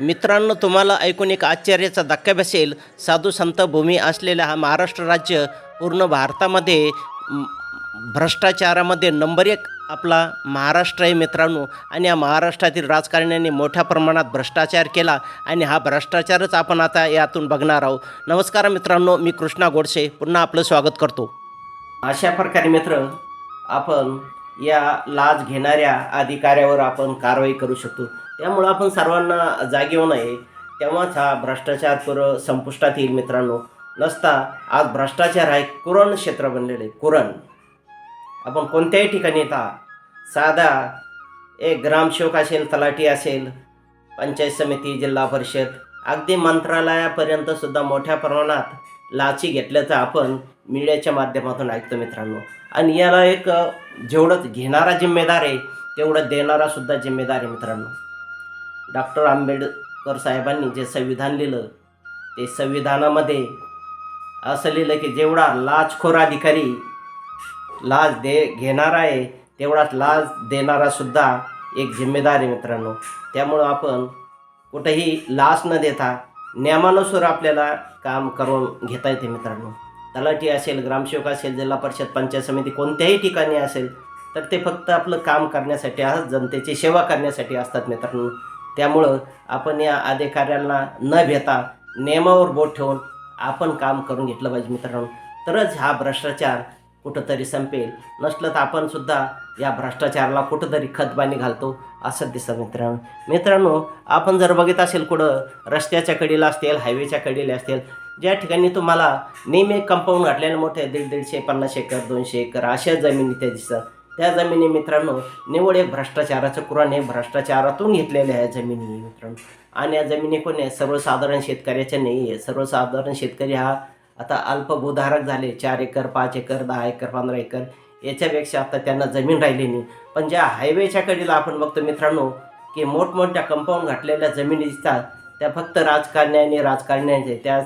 मित्रांनो, तुम्हाला ऐकून एक आश्चर्याचा धक्का बसेल. साधू संत भूमी असलेला हा महाराष्ट्र राज्य पूर्ण भारतामध्ये म, भ्रष्टाचारामध्ये नंबर एक आपला महाराष्ट्र आहे मित्रांनो. आणि या महाराष्ट्रातील राजकारण्यांनी मोठ्या प्रमाणात भ्रष्टाचार केला आणि हा भ्रष्टाचारच आपण आता यातून बघणार आहोत. नमस्कार मित्रांनो, मी कृष्णा गोडसे पुन्हा आपलं स्वागत करतो. अशा प्रकारे मित्र, आपण या लाच घेणाऱ्या अधिकाऱ्यावर आपण कारवाई करू शकतो. त्यामुळं आपण सर्वांना जागे होणं आहे, तेव्हाच हा भ्रष्टाचार संपुष्टात येईल मित्रांनो. नसता आज भ्रष्टाचार आहे कुरण क्षेत्र बनलेलं आहे. कुरण आपण कोणत्याही ठिकाणी येता, साधा एक ग्रामसेवक असेल, तलाठी असेल, पंचायत समिती, जिल्हा परिषद, अगदी मंत्रालयापर्यंत सुद्धा मोठ्या प्रमाणात लाची घेतल्याचं आपण मीडियाच्या माध्यमातून ऐकतो मित्रांनो. आणि याला एक जेवढं घेणारा जिम्मेदार आहे तेवढं देणारा सुद्धा जिम्मेदार आहे मित्रांनो. डॉक्टर आंबेडकर साहेबांनी जे संविधान लिहिलं, ते संविधानामध्ये असं लिहिलं की जेवढा लाचखोर अधिकारी लाच घेणारा आहे तेवढाच लाच देणारा सुद्धा एक जिम्मेदार आहे मित्रांनो. त्यामुळं आपण कुठेही लाच न देता नियमानुसार आपल्याला काम करून घेता येते मित्रांनो. तलाठी असेल, ग्रामसेवक असेल, जिल्हा परिषद, पंचायत समिती कोणत्याही ठिकाणी असेल तर ते फक्त आपलं काम करण्यासाठी असतात, जनतेची सेवा करण्यासाठी असतात मित्रांनो. त्यामुळं आपण या अधिकाऱ्यांना न भेटा नियमावर बोट ठेवून आपण काम करून घेतलं पाहिजे मित्रांनो. तरच हा भ्रष्टाचार कुठंतरी संपेल. नसलं तर आपण सुद्धा या भ्रष्टाचाराला कुठंतरी खतपाणी घालतो असं दिसतं मित्रांनो. मित्रांनो, आपण जर बघित असेल कुठं रस्त्याच्या कडेला असतील, हायवेच्या कडेला असतील, ज्या ठिकाणी तुम्हाला नेहमी कंपाऊंड घातलेलं मोठे 150, 50 एकर, 200 एकर अशा जमिनी त्या दिसतात. त्या जमिनी मित्रांनो निवड एक भ्रष्टाचाराचं कुराण आहे. भ्रष्टाचारातून घेतलेल्या ह्या जमिनी मित्रांनो. आणि या जमिनी कोण आहे? सर्वसाधारण शेतकऱ्याच्या नाही आहे. सर्वसाधारण शेतकरी हा आता अल्पभूधारक झाले. 4 एकर, 5 एकर, 10 एकर, 15 एकर याच्यापेक्षा आता त्यांना जमीन राहिली नाही. पण ज्या हायवेच्या कडेला आपण बघतो मित्रांनो की मोठमोठ्या कंपाऊंड घातलेल्या जमिनी दिसतात, त्या फक्त राजकारण्याचे त्या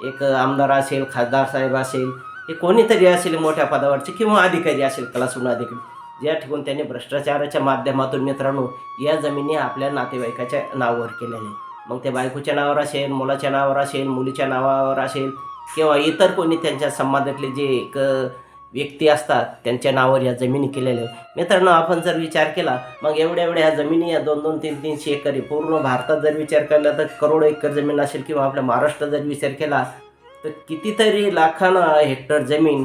एक आमदार असेल, खासदार साहेब असेल, हे कोणीतरी असेल मोठ्या पदावरचे किंवा अधिकारी असेल, क्लासून अधिकारी, ज्या ठिकाणी त्यांनी भ्रष्टाचाराच्या माध्यमातून मित्रांनो या जमिनी आपल्या नातेवाईकाच्या नावावर केलेल्या आहे. मग ते बायकोच्या नावावर असेल, मुलाच्या नावावर असेल, मुलीच्या नावावर असेल किंवा इतर कोणी त्यांच्या समाजातले जे एक व्यक्ती असतात त्यांच्या नावावर या जमिनी केलेल्या आहे मित्रांनो. आपण जर विचार केला मग एवढ्या ह्या जमिनी या 2-2, 3-300 एकर आहे. पूर्ण भारतात जर विचार केला तर करोडो एकर जमीन असेल किंवा आपल्या महाराष्ट्रात जर विचार केला तर कितीतरी लाखांना हेक्टर जमीन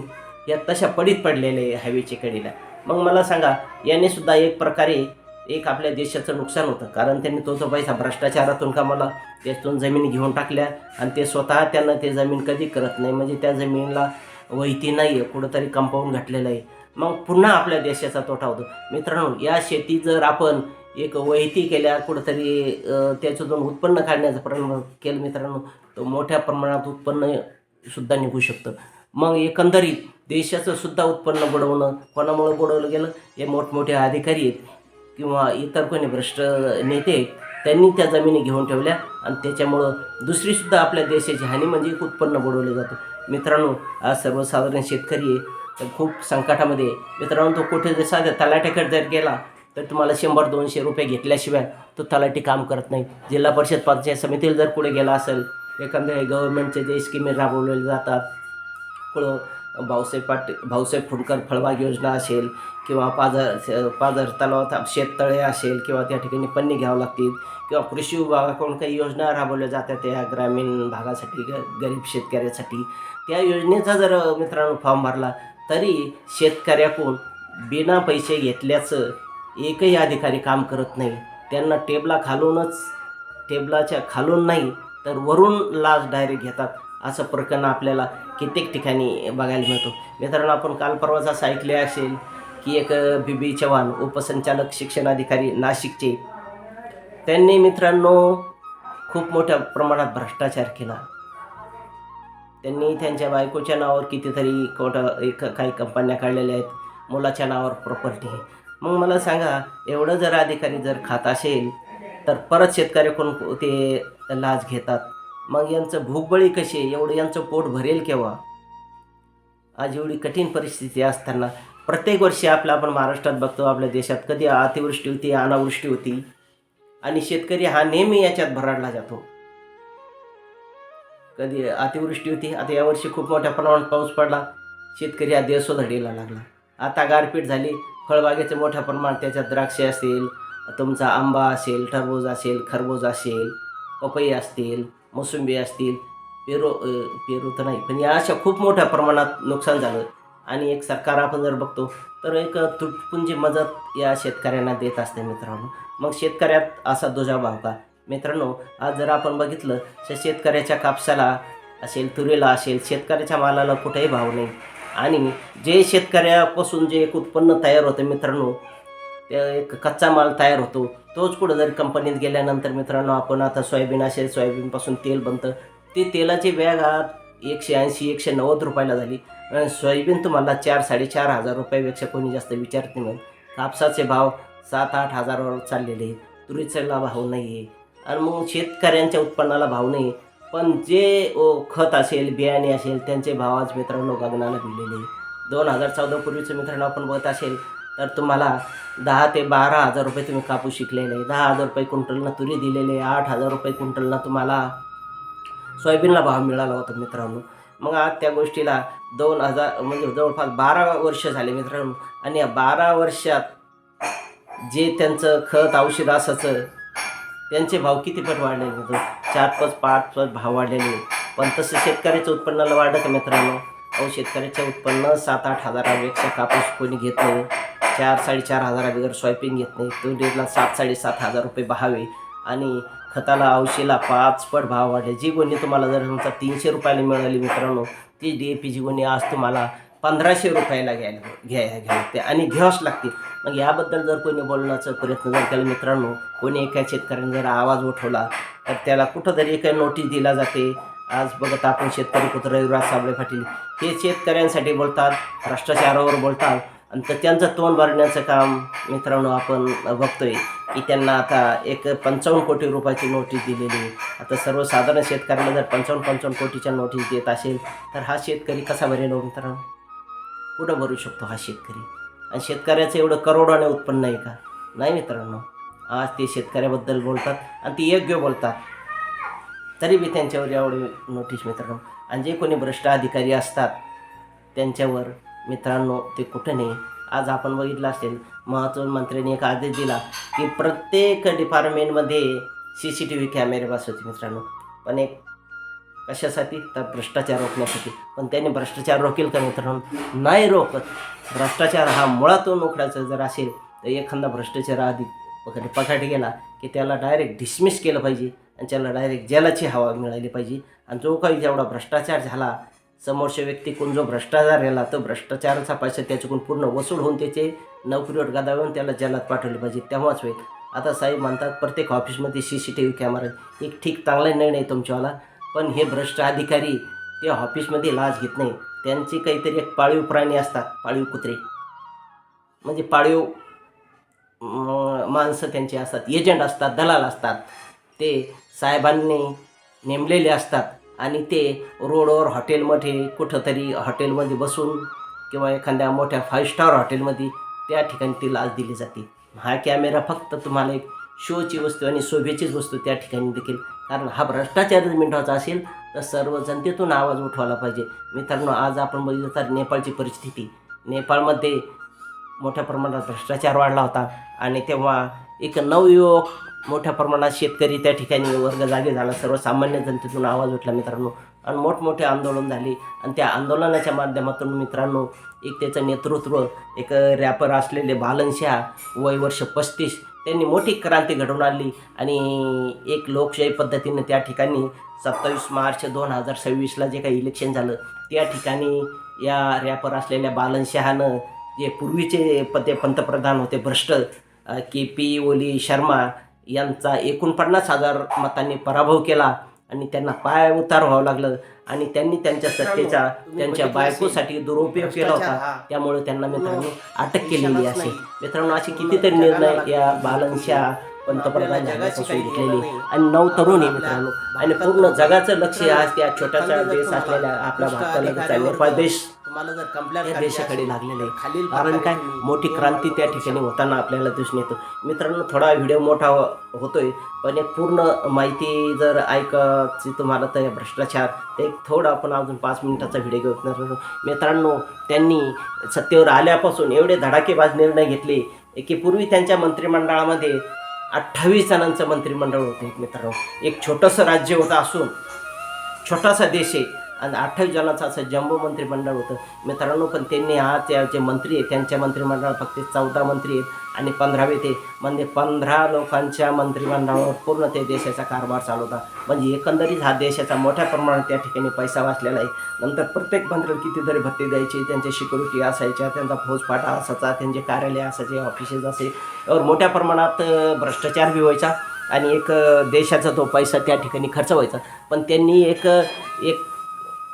या तशा पडीत पडलेल्या आहे हायवेच्या कडेला. मग मला सांगा, याने सुद्धा एक प्रकारे एक आपल्या देशाचं नुकसान होतं. कारण त्यांनी तो पैसा भ्रष्टाचारातून कामाला त्यातून जमीन घेऊन टाकल्या आणि ते स्वतः त्यांना ते जमीन कधी करत नाही. म्हणजे त्या जमिनीला वहिती नाही आहे, कुठंतरी कंपाऊंड घातलेलं आहे. मग पुन्हा आपल्या देशाचा तोटा होतो मित्रांनो. या शेती जर आपण एक वहिती केल्या, कुठंतरी त्याच्यातून उत्पन्न काढण्याचा प्रयत्न केलं मित्रांनो, तर मोठ्या प्रमाणात उत्पन्नसुद्धा निघू शकतं. मग एकंदरीत देशाचं सुद्धा उत्पन्न बुडवणं कोणामुळं बुडवलं गेलं? हे मोठमोठे अधिकारी आहेत किंवा इतर कोणी भ्रष्ट नेते आहेत, त्यांनी त्या जमिनी घेऊन ठेवल्या आणि त्याच्यामुळं दुसरीसुद्धा आपल्या देशाची हानी म्हणजे एक उत्पन्न बुडवलं जातं मित्रांनो. आज सर्वसाधारण शेतकरी आहे तर खूप संकटामध्ये आहे मित्रांनो. तो कुठे जर साध्या तलाठ्याकडे जर गेला तर तुम्हाला 100-200 रुपये घेतल्याशिवाय तो तलाठी काम करत नाही. जिल्हा परिषद, पंचायत समितीला जर पुढे गेला असेल, एखाद्या गव्हर्नमेंटचे जे स्कीमी राबवलेले जातात, कुठं भाऊसाहेब फुंडकर फळबाग योजना असेल किंवा पाझर तलावात शेततळे असेल किंवा त्या ठिकाणी पन्नी घ्यावं लागतील किंवा कृषी विभागाकडून काही योजना राबवल्या जातात त्या ग्रामीण भागासाठी, गरीब शेतकऱ्यासाठी, त्या योजनेचा जर मित्रांनो फॉर्म भरला तरी शेतकऱ्याकडून बिना पैसे घेतल्याचं एकही अधिकारी काम करत नाही. त्यांना टेबलाच्या खालून नाही तर वरून लाच डायरेक्ट घेतात. असं प्रकरण आपल्याला कित्येक ठिकाणी बघायला मिळतो मित्रांनो. आपण काल परवाच असं ऐकले असेल की एक BB चव्हाण, उपसंचालक शिक्षणाधिकारी नाशिकचे, त्यांनी मित्रांनो खूप मोठ्या प्रमाणात भ्रष्टाचार केला. त्यांनी त्यांच्या बायकोच्या नावावर कितीतरी काही कंपन्या काढलेल्या आहेत, मुलाच्या नावावर प्रॉपर्टी. मग मला सांगा, एवढं जर अधिकारी जर खात असेल तर परत शेतकऱ्याकडून ते लाच घेतात. मग यांचं भूकबळी कशी आहे? एवढं यांचं पोट भरेल केव्हा? आज एवढी कठीण परिस्थिती असताना प्रत्येक वर्षी आपण महाराष्ट्रात बघतो, आपल्या देशात कधी अतिवृष्टी होती, अनावृष्टी होती. आणि शेतकरी हा नेहमी याच्यात भरडला जातो. कधी अतिवृष्टी होती, आता यावर्षी खूप मोठ्या प्रमाणात पाऊस पडला, शेतकरी हा देशोधडीला लागला. आता गारपीट झाली, फळबागेचं मोठ्या प्रमाणात त्याच्यात द्राक्षे असतील, तुमचा आंबा असेल, टरबूज असेल, खरबूज असेल, पपई असतील, मोसंबी असतील, पेरू तर नाही, पण या अशा खूप मोठ्या प्रमाणात नुकसान झालं. आणि एक सरकार आपण जर बघतो तर एक तुटपुंजी मदत या शेतकऱ्यांना देत असते मित्रांनो. मग शेतकऱ्यात असा दुजाभाव का? मित्रांनो, आज जर आपण बघितलं तर शेतकऱ्याच्या कापसाला असेल, तुरीला असेल, शेतकऱ्याच्या मालाला कुठेही भाव नाही. आणि जे शेतकऱ्यापासून जे एक उत्पन्न तयार होतं मित्रांनो, ते एक कच्चा माल तयार होतो, तोच कुठं जरी कंपनीत गेल्यानंतर मित्रांनो, आपण आता सोयाबीन असेल, सोयाबीनपासून तेल बनतं, ते तेलाची बॅग आज 180-190 रुपयाला झाली. सोयाबीन तुम्हाला 4-4.5 रुपयापेक्षा कोणी जास्त विचारत नाही. कापसाचे भाव 7-8 हजारावर चाललेले आहेत, तुरीचा भाव नाही आहे. आणि मग शेतकऱ्यांच्या उत्पन्नाला भाव नाही. पण जे खत असेल, बियाणे असेल, त्यांचे भाव आज मित्रांनो गगनाला भिडलेले आहे. 2014 पूर्वीचं मित्रांनो आपण बघत असेल तर तुम्हाला 10 ते 12 हजार रुपये तुम्ही कापूस शिकलेले आहे, 10 हजार रुपये क्विंटलनं तुरी दिलेले, 8 हजार रुपये क्विंटलनं तुम्हाला सोयाबीनला भाव मिळाला होता मित्रांनो. मग आज त्या गोष्टीला 2000 म्हणजे जवळपास 12 वर्ष झाले मित्रांनो. आणि या 12 वर्षात जे त्यांचं खत औषध असायचं, त्यांचे भाव किती पट वाढलेले मित्र, 4-5 भाव वाढलेले. पण तसं शेतकऱ्याचं उत्पन्नाला वाढलं का मित्रांनो? शेतकऱ्याचं उत्पन्न 7-8 हजारापेक्षा कापूस कोणी घेत नाही, 4-4.5 हजाराबिगर सोयाबीन घेत नाही. तुरीला 7-7.5 हजार रुपये भाव आहे. आणि खताला औषधाला 5 पट भाव वाढले. जी गोणी तुम्हाला जर तुमचा 300 रुपयाला मिळाली मित्रांनो, ती DAPची गोणी आज तुम्हाला 1500 रुपयाला घ्यावी आणि घ्यावंच लागते. मग याबद्दल जर कोणी बोलण्याचा प्रयत्न जर केला मित्रांनो, कोणी एका शेतकऱ्याने जर आवाज उठवला तर त्याला कुठंतरी काही नोटीस दिला जाते. आज बघत आपण शेतकरी पुत्र रविराज साबळे पाटील हे शेतकऱ्यांसाठी बोलतात, भ्रष्टाचारावर बोलतात. आणि तर त्यांचं तोंड भरण्याचं काम मित्रांनो आपण बघतोय की त्यांना आता एक 55 कोटी रुपयाची नोटीस दिलेली आहे. आता सर्वसाधारण शेतकऱ्याला जर 55 कोटीच्या नोटीस देत असेल तर हा शेतकरी कसा भरेल हो मित्रांनो? कुठं भरू शकतो हा शेतकरी? आणि शेतकऱ्याचं एवढं करोडोने उत्पन्न आहे का? नाही मित्रांनो. आज ते शेतकऱ्याबद्दल बोलतात आणि ते योग्य बोलतात, तरी बी त्यांच्यावर एवढे नोटीस मित्रांनो. आणि जे कोणी भ्रष्ट अधिकारी असतात त्यांच्यावर मित्रांनो ते कुठं नाही. आज आपण बघितलं असेल, महसूल मंत्र्यांनी एक आदेश दिला की प्रत्येक डिपार्टमेंटमध्ये CCTV कॅमेरे बसवते मित्रांनो. पण एक कशासाठी? तर भ्रष्टाचार रोखण्यासाठी. पण त्यांनी भ्रष्टाचार रोखेल का मित्रांनो? नाही रोखत. भ्रष्टाचार हा मुळातून उखडायचा जर असेल तर एखादा भ्रष्टाचार आधी पकडे गेला की त्याला डायरेक्ट डिसमिस केलं पाहिजे आणि त्याला डायरेक्ट जेलाची हवा मिळाली पाहिजे. आणि जो काही जेवढा भ्रष्टाचार झाला, समोरच्या व्यक्तीकडून जो भ्रष्टाचार झाला, तो भ्रष्टाचाराचा पैसा त्याच्याकडून पूर्ण वसूल होऊन त्याचे नोकरीवर गदावून त्याला जेलात पाठवले पाहिजे, तेव्हाच होईल. आता साहेब म्हणतात प्रत्येक ऑफिसमध्ये CCTV कॅमेरा, एक ठीक चांगला निर्णय आहे तुमच्यावाला. पण हे भ्रष्ट अधिकारी ते ऑफिसमध्ये लाच घेत नाही. त्यांची काहीतरी एक पाळीव प्राणी असतात, पाळीव कुत्रे, म्हणजे पाळीव माणसं त्यांची असतात, एजंट असतात, दलाल असतात. ते साहेबांनी नेमलेले असतात आणि ते रोडवर हॉटेलमध्ये कुठंतरी हॉटेलमध्ये बसून किंवा एखाद्या मोठ्या 5 स्टार हॉटेलमध्ये त्या ठिकाणी ती लाच दिली जाते. हा कॅमेरा फक्त तुम्हाला एक शोची वस्तू आणि शोभेचीच वस्तू त्या ठिकाणी देखील. कारण हा भ्रष्टाचार मिटवायचा असेल तर सर्व जनतेतून आवाज उठवायला पाहिजे मित्रांनो. आज आपण बघितलं तर नेपाळची परिस्थिती, नेपाळमध्ये मोठ्या प्रमाणात भ्रष्टाचार वाढला होता आणि तेव्हा एक नवयुवक मोठ्या प्रमाणात शेतकरी त्या ठिकाणी वर्ग जागे झाला, सर्वसामान्य जनतेतून आवाज उठला मित्रांनो. आणि मोठमोठे आंदोलन झाले आणि त्या आंदोलनाच्या माध्यमातून मित्रांनो एक त्याचं नेतृत्व एक रॅपर असलेले बालन शाह, वय वर्ष 35, त्यांनी मोठी क्रांती घडवून आणली. आणि एक लोकशाही पद्धतीने त्या ठिकाणी 27 मार्च 2026ला जे काही इलेक्शन झालं त्या ठिकाणी या रॅपर असलेल्या बालन शहानं जे पूर्वीचे पंतप्रधान होते भ्रष्ट KP ओली शर्मा यांचा 49,000 मतांनी पराभव केला आणि त्यांना पाय उतार व्हावं लागलं. आणि त्यांनी त्यांच्या सत्तेचा त्यांच्या बायकोसाठी दुरुपयोग केला होता, त्यामुळे त्यांना मित्रांनो अटक केलेली असेल. मित्रांनो असे कितीतरी निर्णय या बालन शाह पंतप्रधान झाल्यापासून घेतलेले आणि 9 तरुण आहे मित्रांनो. आणि पूर्ण जगाचं लक्ष आज त्या छोट्याशा देश असलेल्या आपल्या भारताला नेपाळ देश तुम्हाला जर कंप्लेंट या देशाकडे लागलेलं आहे. खालील कारण काय, मोठी क्रांती त्या ठिकाणी होताना आपल्याला दिसून येतो. मित्रांनो, थोडा व्हिडिओ मोठा होतोय, पण एक पूर्ण माहिती जर ऐकायची तुम्हाला तर भ्रष्टाचार ते एक थोडं आपण अजून 5 मिनिटाचा व्हिडिओ घेऊ. मित्रांनो, त्यांनी सत्तेवर आल्यापासून एवढे धडाकेबाज निर्णय घेतले की पूर्वी त्यांच्या मंत्रिमंडळामध्ये 28 जणांचं मंत्रिमंडळ होतं. मित्रांनो, एक छोटंसं राज्य होतं असून छोटासा देश आहे आणि 28 जणांचं असं जम्बो मंत्रिमंडळ होतं. मित्रांनो, पण त्यांनी त्या जे मंत्री आहेत त्यांच्या मंत्रिमंडळात फक्त 14 मंत्री आहेत आणि 15वे ते म्हणजे 15 लोकांच्या मंत्रिमंडळावर पूर्ण ते देशाचा कारभार चालवता. म्हणजे एकंदरीत हा देशाचा मोठ्या प्रमाणात त्या ठिकाणी पैसा वाचलेला आहे. नंतर प्रत्येक मंत्र्याला कितीतरी भत्ते द्यायचे, त्यांचे सिक्युरिटी असायच्या, त्यांचा फौजफाटा असायचा, त्यांचे कार्यालय असायचे, ऑफिसेस असे, यावर मोठ्या प्रमाणात भ्रष्टाचार बी व्हायचा आणि एक देशाचा तो पैसा त्या ठिकाणी खर्च व्हायचा. पण त्यांनी एक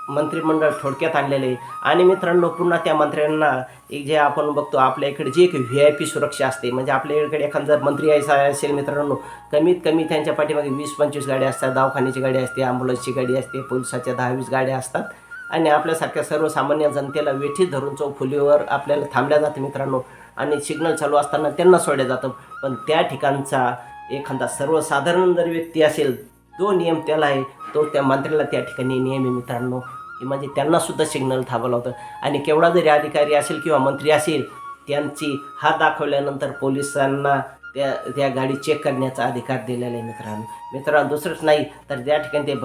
मंत्रिमंडळ थोडक्यात आणलेलं आहे. आणि मित्रांनो, पुन्हा त्या मंत्र्यांना एक जे आपण बघतो आपल्या इकडे जी एक VIP सुरक्षा असते, म्हणजे आपल्या इकडे एखादा जर मंत्री यायचा असेल मित्रांनो, कमीत कमी त्यांच्या पाठीमागे 20-25 गाड्या असतात, दवाखान्याची गाडी असते, ॲम्ब्युलन्सची गाडी असते, पोलिसाच्या 10-20 गाड्या असतात आणि आपल्यासारख्या सर्वसामान्य जनतेला वेठीत धरून चौफुलीवर आपल्याला थांबल्या जातं मित्रांनो. आणि सिग्नल चालू असताना त्यांना सोडलं जातं. पण त्या ठिकाणचा एखादा सर्वसाधारण जर व्यक्ती असेल, जो नियम त्याला आहे, तो त्या मंत्र्याला त्या ठिकाणी नियम आहे मित्रांनो, की म्हणजे त्यांनासुद्धा सिग्नल थांबवलं होतं. आणि केवढा जरी अधिकारी असेल किंवा मंत्री असेल, त्यांची हात दाखवल्यानंतर पोलिसांना त्या गाडी चेक करण्याचा अधिकार दिलेला आहे मित्रांनो. दुसरंच नाही तर त्या ठिकाणी ते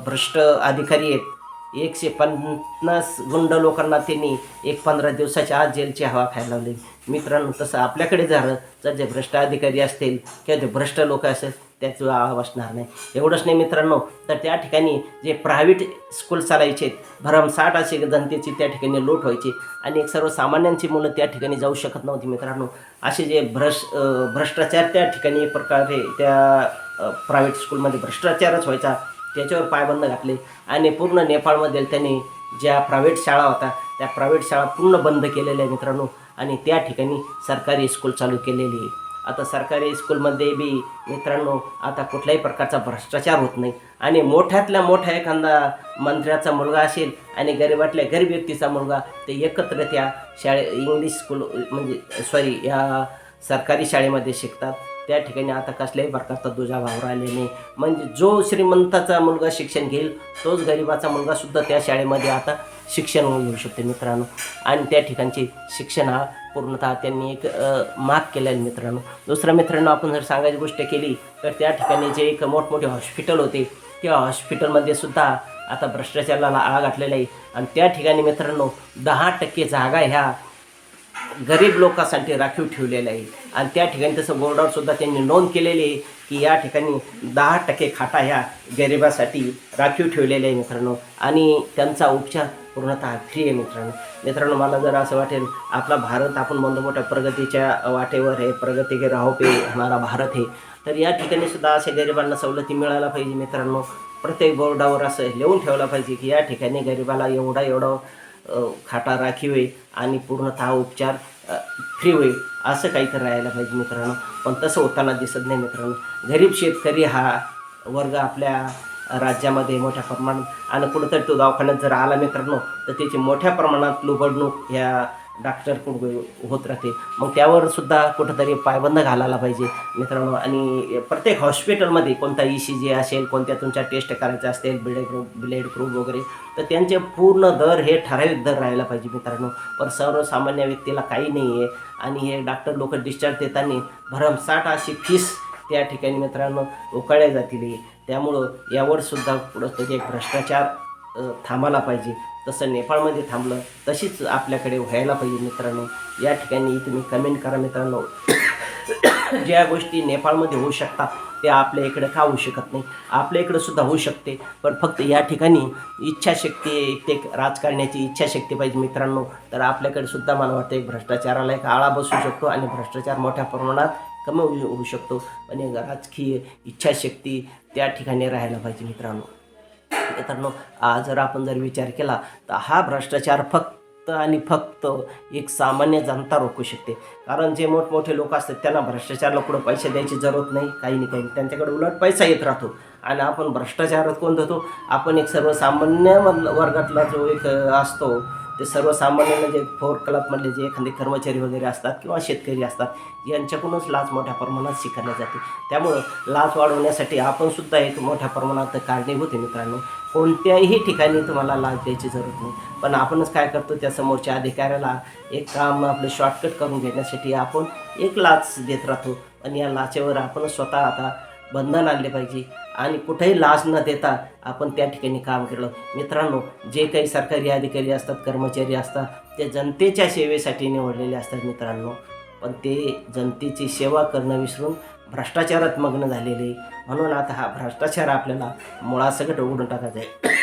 भ्रष्ट अधिकारी आहेत. 150 गुंड लोकांना त्यांनी 15 दिवसाच्या आत जेलची हवा खायला लावली मित्रांनो. तसं आपल्याकडे झालं तर जे भ्रष्ट अधिकारी असतील किंवा जे भ्रष्ट लोक असेल त्याचं आवाज असणार नाही. एवढंच नाही मित्रांनो, तर त्या ठिकाणी जे प्रायव्हेट स्कूल चालायचे भरमसाठ असे जनतेची त्या ठिकाणी लूट व्हायची आणि एक सर्वसामान्यांची मुलं त्या ठिकाणी जाऊ शकत नव्हती मित्रांनो. असे जे भ्रष्टाचार त्या ठिकाणी एक प्रकारे त्या प्रायव्हेट स्कूलमध्ये भ्रष्टाचारच व्हायचा, त्याच्यावर पायबंद घातले. आणि पूर्ण नेपाळमध्ये त्यांनी ज्या प्रायव्हेट शाळा होत्या त्या प्रायव्हेट शाळा पूर्ण बंद केलेल्या आहे मित्रांनो. आणि त्या ठिकाणी सरकारी स्कूल चालू केलेली आहे. आता सरकारी स्कूलमध्ये बी मित्रांनो आता कुठल्याही प्रकारचा भ्रष्टाचार होत नाही. आणि मोठ्यातल्या मोठा एखादा मंत्र्याचा मुलगा असेल आणि गरीबातल्या गरीब व्यक्तीचा मुलगा ते एकत्र त्या इंग्लिश स्कूल म्हणजे या सरकारी शाळेमध्ये शिकतात. त्या ठिकाणी आता कसल्याही प्रकारचा दुजाभाव राहिलेला नाही. म्हणजे जो श्रीमंताचा मुलगा शिक्षण घेईल तोच गरिबाचा मुलगासुद्धा त्या शाळेमध्ये आता शिक्षण घेऊ शकते मित्रांनो. आणि त्या ठिकाणचे शिक्षण हा पूर्णतः त्यांनी एक माग केलं आहे मित्रांनो. दुसरं मित्रांनो, आपण जर सांगायची गोष्ट केली तर त्या ठिकाणी जे एक मोठमोठे हॉस्पिटल होते त्या हॉस्पिटलमध्ये सुद्धा आता भ्रष्टाचाराला आळा घातलेला आहे. आणि त्या ठिकाणी मित्रांनो 10% जागा ह्या गरीब लोकांसाठी राखीव ठेवलेलं आहे. आणि त्या ठिकाणी तसं बोर्डावरसुद्धा त्यांनी नोंद केलेली आहे की या ठिकाणी 10% खाटा ह्या गरिबासाठी राखीव ठेवलेल्या आहे मित्रांनो. आणि त्यांचा उपचार पूर्णतः फ्री आहे मित्रांनो. मला जर असं वाटेल आपला भारत आपण म्हणतो मोठ्या प्रगतीच्या वाटेवर आहे, प्रगती के राहो पे हमारा भारत आहे, तर या ठिकाणी सुद्धा असे गरिबांना सवलती मिळायला पाहिजे मित्रांनो. प्रत्येक बोर्डावर असं लिहून ठेवलं पाहिजे की या ठिकाणी गरिबाला एवढा खाटा राखीव आहे आणि पूर्णतः उपचार फ्री होईल, असं काहीतरी राहायला पाहिजे मित्रांनो. पण तसं होताना दिसत नाही मित्रांनो. गरीब शेतकरी हा वर्ग आपल्या राज्यामध्ये मोठ्या प्रमाणात आणि कुठंतरी तो दवाखान्यात जर आला मित्रांनो तर त्याची मोठ्या प्रमाणात लुबाडणूक ह्या डॉक्टरकडून होत राहते. मग त्यावर सुद्धा कुठंतरी पायबंद घालायला पाहिजे मित्रांनो. आणि प्रत्येक हॉस्पिटलमध्ये कोणता ECG असेल, कोणत्या तुमच्या टेस्ट करायच्या असतील, ब्लड ग्रुप वगैरे, तर त्यांचे पूर्ण दर हे ठराविक दर राहायला पाहिजे मित्रांनो. पण सर्वसामान्य व्यक्तीला काही नाही आहे. आणि हे डॉक्टर लोक डिस्चार्ज देताना भरमसाठ अशी फीस त्या ठिकाणी मित्रांनो उकळल्या जातील. त्यामुळं यावरसुद्धा कुठंतरी एक भ्रष्टाचार थांबायला पाहिजे. तसं नेपाळमध्ये थांबलं तशीच आपल्याकडे व्हायला पाहिजे मित्रांनो. या ठिकाणी तुम्ही कमेंट करा मित्रांनो. ज्या गोष्टी नेपाळमध्ये होऊ शकतात त्या आपल्या इकडे का होऊ शकत नाही? आपल्या इकडं सुद्धा होऊ शकते, पण फक्त या ठिकाणी इच्छाशक्ती, ते राजकारण्याची इच्छाशक्ती पाहिजे मित्रांनो. तर आपल्याकडे सुद्धा मला वाटतं एक भ्रष्टाचाराला एक आळा बसू शकतो आणि भ्रष्टाचार मोठ्या प्रमाणात कमी होऊ शकतो. पण एक राजकीय इच्छाशक्ती त्या ठिकाणी राहायला पाहिजे मित्रांनो. जर आपण विचार केला तर हा भ्रष्टाचार फक्त आणि फक्त एक सामान्य जनता रोखू शकते. कारण जे मोठमोठे लोक असतात त्यांना भ्रष्टाचाराला पुढं पैसे द्यायची जरूरत नाही, काही नाही. त्यांच्याकडे उलट पैसा येत राहतो आणि आपण भ्रष्टाचारात कोण होतो? आपण एक सर्वसामान्य वर्गातला जो एक असतो ते सर्वसामान्य जे फोर क्लबमधले जे एखादे कर्मचारी वगैरे असतात किंवा शेतकरी असतात यांच्याकडूनच लाच मोठ्या प्रमाणात स्वीकारली जाते. त्यामुळं लाच वाढवण्यासाठी आपण सुद्धा एक मोठ्या प्रमाणात कारणीभूत आहे मित्रांनो. कोणत्याही ठिकाणी तुम्हाला लाच द्यायची जरूरत नाही, पण आपणच काय करतो, त्या समोरच्या अधिकाऱ्याला एक काम आपलं शॉर्टकट करून घेण्यासाठी आपण एक लाच देत राहतो. आणि या लाचेवर आपण स्वतः आता बंधन आणले पाहिजे आणि कुठेही लाच न देता आपण त्या ठिकाणी काम केलं. मित्रांनो, जे काही सरकारी अधिकारी असतात, कर्मचारी असतात, ते जनतेच्या सेवेसाठी निवडलेले असतात मित्रांनो, पण ते जनतेची सेवा करणं विसरून भ्रष्टाचारात मग्न झालेले. म्हणून आता हा भ्रष्टाचार आपल्याला मुळासकट उघडून टाकायचा आहे.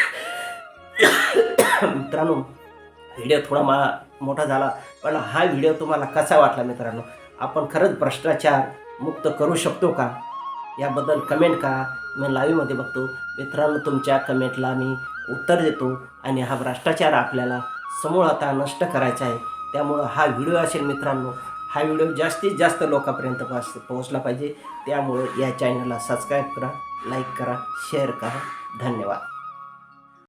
मित्रांनो, व्हिडिओ थोडा मोठा झाला, पण हा व्हिडिओ तुम्हाला कसा वाटला मित्रांनो? आपण खरंच भ्रष्टाचार मुक्त करू शकतो का? याबद्दल कमेंट करा. मी लाईव्हमध्ये बघतो मित्रांनो, तुमच्या कमेंटला मी उत्तर देतो आणि हा भ्रष्टाचार आपल्याला समूळ आता नष्ट करायचा आहे. त्यामुळं हा व्हिडिओ असेल मित्रांनो, हा व्हिडिओ जास्तीत जास्त लोकांपर्यंत पोहोचला पाहिजे. त्यामुळे या चॅनलला सबस्क्राईब करा, लाईक करा, शेअर करा. धन्यवाद.